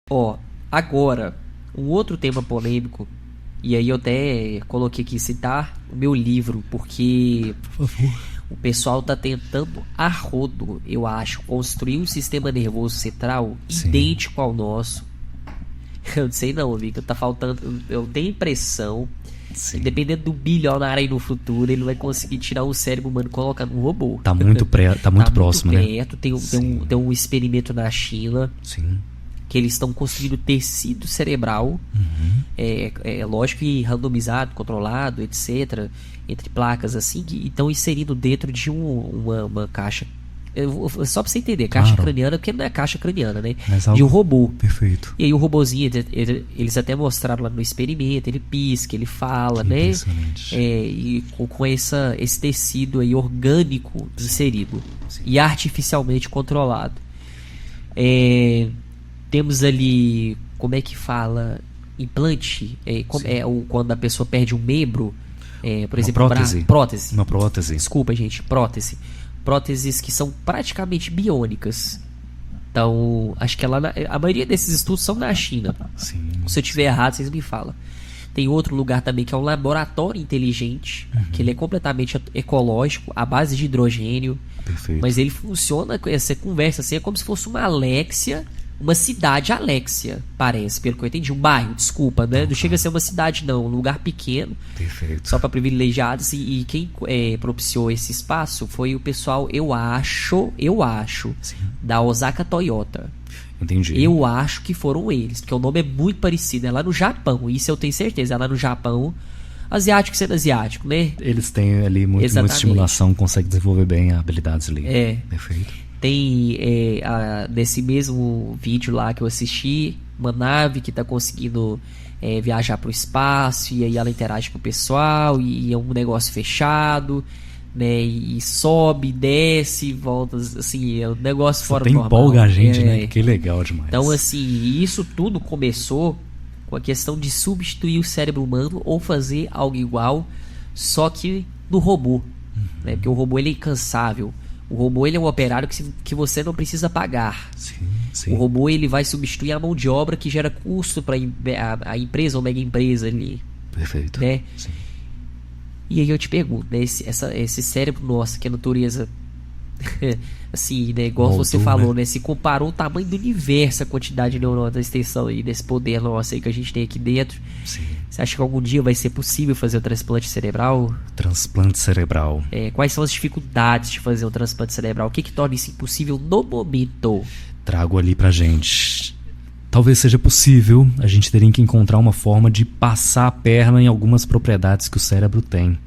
Ó, agora, um outro tema polêmico, e aí eu até coloquei aqui citar o meu livro, porque Por favor. o pessoal tá tentando a rodo, eu acho, construir um sistema nervoso central Sim. idêntico ao nosso. Eu não sei não, amigo, tá faltando, eu tenho a impressão Sim. que dependendo do bilionário aí no futuro, ele vai conseguir tirar o cérebro humano e colocar num robô. Tá muito próximo, né? Perto. Tem um experimento na China Sim. que eles estão construindo tecido cerebral, é lógico que randomizado, controlado, etc, entre placas assim, que estão inserindo dentro de uma caixa. Só pra você entender, caixa Claro. craniana, porque não é caixa craniana, né? Mas De algo um robô. perfeito. E aí o robozinho, eles até mostraram lá no experimento, ele pisca, ele fala, Que né? impressionante. E com esse tecido aí orgânico inserido e artificialmente controlado. Temos ali, como é que fala? Implante, quando a pessoa perde um membro, por exemplo, prótese. prótese. Uma prótese. Desculpa, gente, prótese. Próteses que são praticamente biônicas. Então, acho que a maioria desses estudos são na China. Sim. Se eu tiver errado, vocês me falam. Tem outro lugar também que é um laboratório inteligente, que ele é completamente ecológico, à base de hidrogênio. Perfeito. Mas ele funciona com essa conversa assim, é como se fosse uma Alexia, uma cidade Alexia, parece, pelo que eu entendi. Um bairro, desculpa, né? Não chega a ser uma cidade, não. Um lugar pequeno, Perfeito. só para privilegiados. E quem propiciou esse espaço foi o pessoal, eu acho, Sim. da Osaka Toyota. Entendi. Eu acho que foram eles, porque o nome é muito parecido. É lá no Japão, isso eu tenho certeza. É lá no Japão. Asiático sendo asiático, né? Eles têm ali muita Exatamente. estimulação, conseguem desenvolver bem habilidades ali. Perfeito. Tem nesse mesmo vídeo lá que eu assisti, uma nave que tá conseguindo viajar pro espaço, e aí ela interage com o pessoal, e é um negócio fechado, né? E sobe, desce, volta, assim, é um negócio fora do Até normal. empolga a gente, né? Que legal demais. Então, assim, isso tudo começou com a questão de substituir o cérebro humano ou fazer algo igual, só que no robô, né? Porque o robô ele é incansável. O robô ele é um operário que você não precisa pagar. Sim. O robô ele vai substituir a mão de obra que gera custo para a empresa ou mega empresa ali, Perfeito. né? Sim. E aí eu te pergunto, né? Esse cérebro nosso, que a natureza assim, né, igual Moldou, você falou, né? Se comparou o tamanho do universo, a quantidade de neurônios da extensão aí, desse poder nosso aí que a gente tem aqui dentro. Sim. Você acha que algum dia vai ser possível fazer o transplante cerebral? Transplante cerebral. Quais são as dificuldades de fazer um transplante cerebral? O que torna isso impossível no momento? Trago ali pra gente. Talvez seja possível, a gente teria que encontrar uma forma de passar a perna em algumas propriedades que o cérebro tem.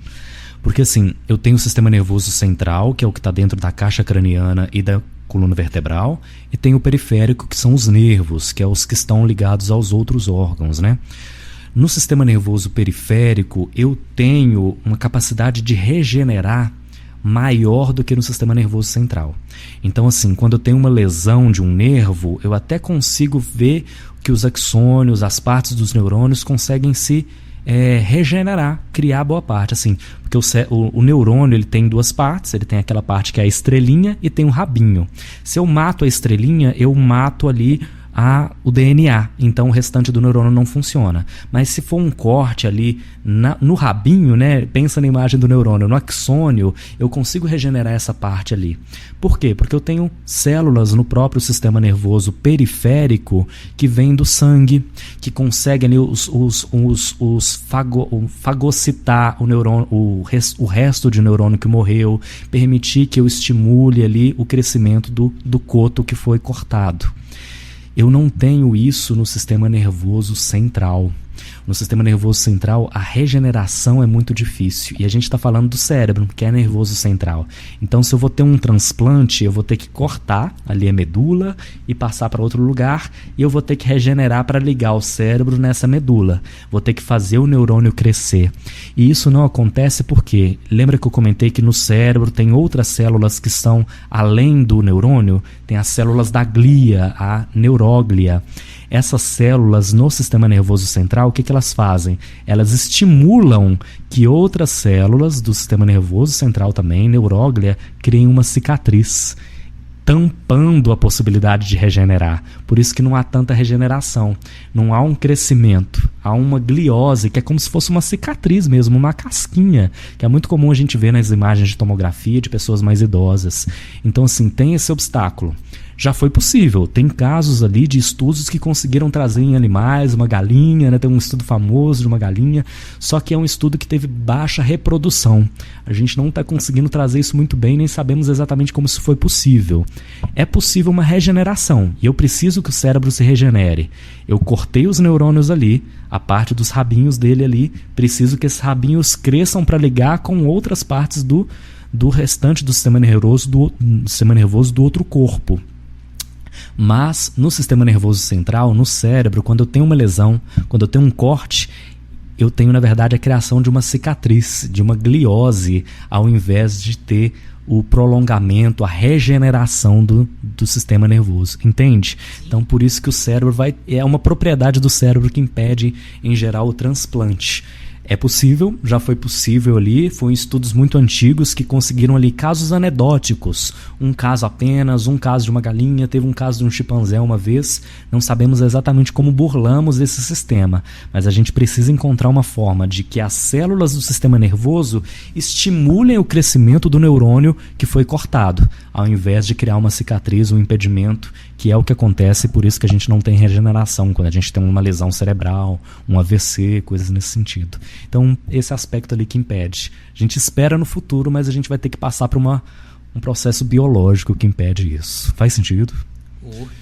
Porque assim, eu tenho o sistema nervoso central, que é o que está dentro da caixa craniana e da coluna vertebral, e tenho o periférico, que são os nervos, que é os que estão ligados aos outros órgãos, né? No sistema nervoso periférico, eu tenho uma capacidade de regenerar maior do que no sistema nervoso central. Então, assim, quando eu tenho uma lesão de um nervo, eu até consigo ver que os axônios, as partes dos neurônios conseguem se regenerar, criar boa parte, assim, porque o neurônio ele tem duas partes, ele tem aquela parte que é a estrelinha e tem o rabinho. Se eu mato a estrelinha, eu mato ali o DNA, então o restante do neurônio não funciona. Mas se for um corte ali no rabinho, né, pensa na imagem do neurônio, no axônio, eu consigo regenerar essa parte ali. Por quê? Porque eu tenho células no próprio sistema nervoso periférico que vêm do sangue, que conseguem ali fagocitar o neurônio, o resto de neurônio que morreu, permitir que eu estimule ali o crescimento do coto que foi cortado. Eu não tenho isso no sistema nervoso central. No sistema nervoso central, a regeneração é muito difícil. E a gente está falando do cérebro, que é nervoso central. Então, se eu vou ter um transplante, eu vou ter que cortar ali a medula e passar para outro lugar. E eu vou ter que regenerar para ligar o cérebro nessa medula. Vou ter que fazer o neurônio crescer. E isso não acontece porque, lembra que eu comentei que no cérebro tem outras células que estão além do neurônio? Tem as células da glia, a neuróglia. Essas células no sistema nervoso central, o que elas fazem? Elas estimulam que outras células do sistema nervoso central também, neuróglia, criem uma cicatriz. tampando a possibilidade de regenerar. Por isso que não há tanta regeneração. Não há um crescimento. Há uma gliose, que é como se fosse uma cicatriz mesmo, uma casquinha, que é muito comum a gente ver nas imagens de tomografia de pessoas mais idosas. Então, assim, tem esse obstáculo. Já foi possível. Tem casos ali de estudos que conseguiram trazer em animais uma galinha, né? Tem um estudo famoso de uma galinha, só que é um estudo que teve baixa reprodução. A gente não está conseguindo trazer isso muito bem, nem sabemos exatamente como isso foi possível. É possível uma regeneração, e eu preciso que o cérebro se regenere. Eu cortei os neurônios ali, a parte dos rabinhos dele ali, preciso que esses rabinhos cresçam para ligar com outras partes do restante do sistema nervoso do outro corpo. Mas no sistema nervoso central, no cérebro, quando eu tenho uma lesão, quando eu tenho um corte, eu tenho, na verdade, a criação de uma cicatriz, de uma gliose, ao invés de ter o prolongamento, a regeneração do sistema nervoso. Entende? Então, por isso que o cérebro é uma propriedade do cérebro que impede, em geral, o transplante. É possível, já foi possível ali, foram estudos muito antigos que conseguiram ali casos anedóticos, um caso apenas, um caso de uma galinha, teve um caso de um chimpanzé uma vez, não sabemos exatamente como burlamos esse sistema, mas a gente precisa encontrar uma forma de que as células do sistema nervoso estimulem o crescimento do neurônio que foi cortado, ao invés de criar uma cicatriz, um impedimento, que é o que acontece, por isso que a gente não tem regeneração, quando a gente tem uma lesão cerebral, um AVC, coisas nesse sentido. Então, esse aspecto ali que impede. A gente espera no futuro, mas a gente vai ter que passar por um processo biológico que impede isso. Faz sentido?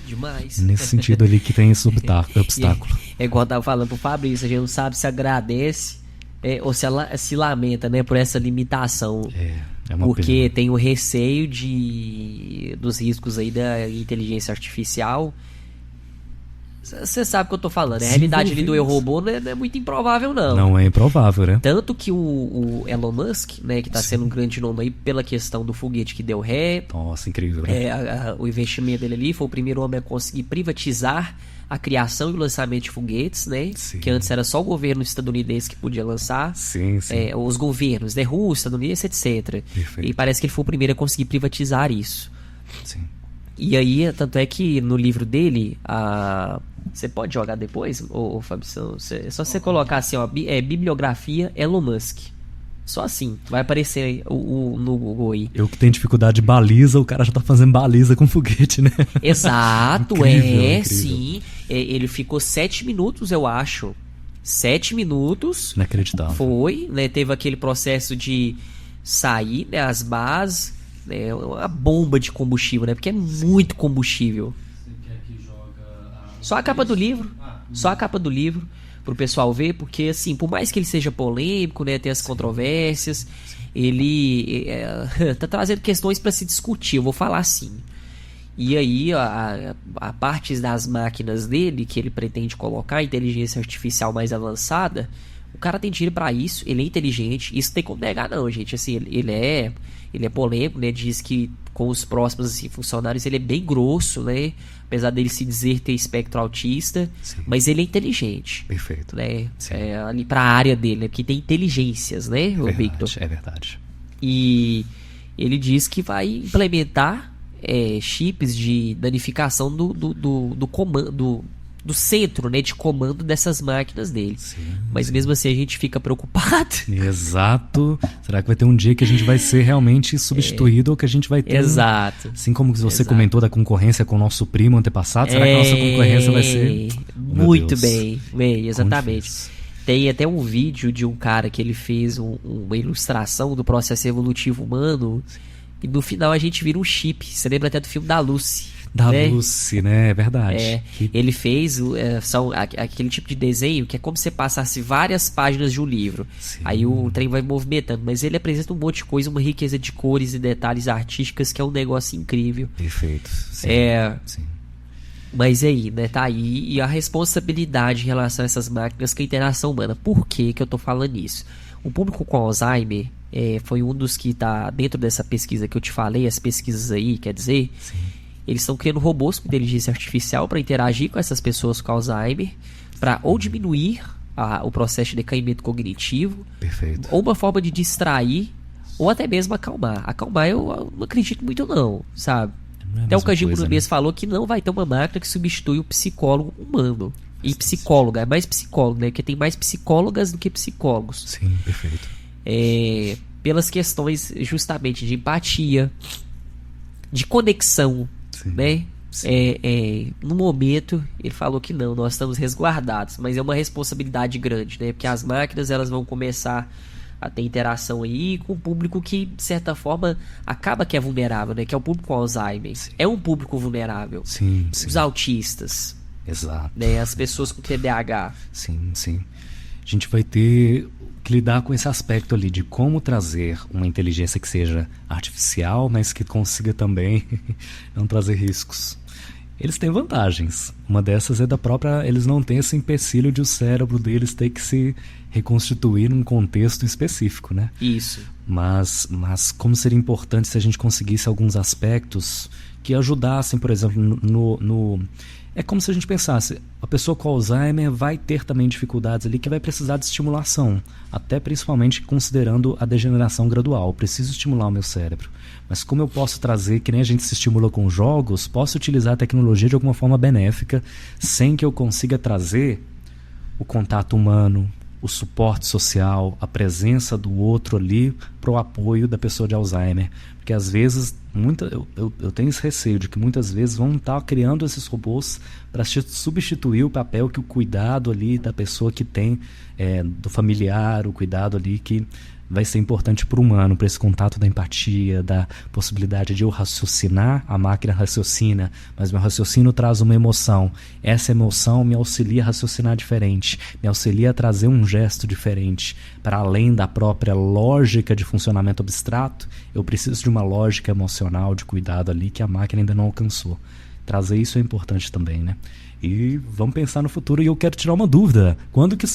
Demais. Nesse sentido ali que tem esse obstáculo. É igual eu estava falando pro Fabrício, a gente não sabe se agradece ou se lamenta, né, por essa limitação. É uma porque pena. tem o receio dos riscos aí da inteligência artificial. Você sabe o que eu tô falando. A realidade ali do Eu, Robô não é muito improvável, não. Não é improvável, né? Tanto que o Elon Musk, né, que tá sendo um grande nome aí pela questão do foguete que deu ré. Nossa, incrível, né? O investimento dele ali foi o primeiro homem a conseguir privatizar a criação e o lançamento de foguetes, né? Sim. Que antes era só o governo estadunidense que podia lançar. Sim. Os governos, né? Rússia, estadunidense, etc. Perfeito. E parece que ele foi o primeiro a conseguir privatizar isso. Sim. E aí, tanto é que no livro dele, você pode jogar depois, ô Fabição? É só você colocar assim, ó, bibliografia Elon Musk. Só assim, vai aparecer aí, no Google aí. Eu que tenho dificuldade de baliza, o cara já tá fazendo baliza com foguete, né? Exato, incrível. Sim. Ele ficou 7 minutos, eu acho. 7 minutos. Inacreditável. Foi, né? Teve aquele processo de sair, né, as bases, né, uma bomba de combustível, né? Porque é muito combustível. Você quer que joga Só a capa do livro. Só a capa do livro. Pro pessoal ver, porque assim, por mais que ele seja polêmico, né, tem as controvérsias, ele tá trazendo questões para se discutir, eu vou falar assim. E aí a parte das máquinas dele, que ele pretende colocar inteligência artificial mais avançada, o cara tem dinheiro para isso, ele é inteligente, isso não tem como negar não, gente, assim, ele é polêmico, né, diz que com os próximos assim, funcionários ele é bem grosso, né, apesar dele se dizer ter espectro autista, Sim. mas ele é inteligente. Perfeito. Né, ali pra área dele, né, porque tem inteligências, né, o Victor? É verdade. E ele diz que vai implementar chips de danificação do comando, do centro, né, de comando dessas máquinas dele. Sim, mas mesmo assim a gente fica preocupado. Exato. Será que vai ter um dia que a gente vai ser realmente substituído ou que a gente vai ter Exato. Assim como você comentou da concorrência com o nosso primo antepassado, será que a nossa concorrência vai ser... Muito bem, exatamente. Tem até um vídeo de um cara que ele fez uma ilustração do processo evolutivo humano e no final a gente vira um chip. Você lembra até do filme da Lucy. Da Lucy, né? É verdade. Ele fez aquele tipo de desenho que é como se você passasse várias páginas de um livro. Sim. Aí o trem vai movimentando, mas ele apresenta um monte de coisa, uma riqueza de cores e detalhes artísticas que é um negócio incrível. Perfeito. Sim. Sim. Mas aí, né, tá aí, e a responsabilidade em relação a essas máquinas com a interação humana. Por que eu tô falando isso? O público com Alzheimer foi um dos que tá dentro dessa pesquisa que eu te falei, as pesquisas aí, quer dizer... Sim. Eles estão criando robôs com inteligência artificial para interagir com essas pessoas com Alzheimer, para ou diminuir o processo de decaimento cognitivo, Perfeito. ou uma forma de distrair, ou até mesmo acalmar. Acalmar eu não acredito muito não, sabe? Não é a Até o mesma Kajimbo coisa, Nunes né? falou que não vai ter uma máquina que substitui o psicólogo humano. E psicóloga, é mais psicólogo, né? Porque tem mais psicólogas do que psicólogos. Sim, perfeito. Pelas questões justamente de empatia, de conexão, Sim. né? No momento ele falou que não, nós estamos resguardados, mas é uma responsabilidade grande, né? Porque as máquinas elas vão começar a ter interação aí com o público que, de certa forma, acaba que é vulnerável, né? Que é o público com Alzheimer. Sim. É um público vulnerável. Sim, sim. Os autistas, Exato. né? As pessoas com TDAH. Sim, sim. A gente vai ter que lidar com esse aspecto ali de como trazer uma inteligência que seja artificial, mas que consiga também não trazer riscos. Eles têm vantagens. Uma dessas é da própria... Eles não têm esse empecilho de o cérebro deles ter que se reconstituir num contexto específico, né? Isso. Mas como seria importante se a gente conseguisse alguns aspectos que ajudassem, por exemplo, é como se a gente pensasse, a pessoa com Alzheimer vai ter também dificuldades ali que vai precisar de estimulação, até principalmente considerando a degeneração gradual. Eu preciso estimular o meu cérebro. Mas como eu posso trazer, que nem a gente se estimula com jogos, posso utilizar a tecnologia de alguma forma benéfica, sem que eu consiga trazer o contato humano, o suporte social, a presença do outro ali para o apoio da pessoa de Alzheimer. Porque às vezes, eu tenho esse receio de que muitas vezes vão estar criando esses robôs para substituir o papel que o cuidado ali da pessoa que tem, do familiar, o cuidado ali que vai ser importante para o humano, para esse contato da empatia, da possibilidade de eu raciocinar, a máquina raciocina, mas meu raciocínio traz uma emoção. Essa emoção me auxilia a raciocinar diferente, me auxilia a trazer um gesto diferente. Para além da própria lógica de funcionamento abstrato, eu preciso de uma lógica emocional, de cuidado ali, que a máquina ainda não alcançou. Trazer isso é importante também, né? E vamos pensar no futuro, e eu quero tirar uma dúvida. Quando que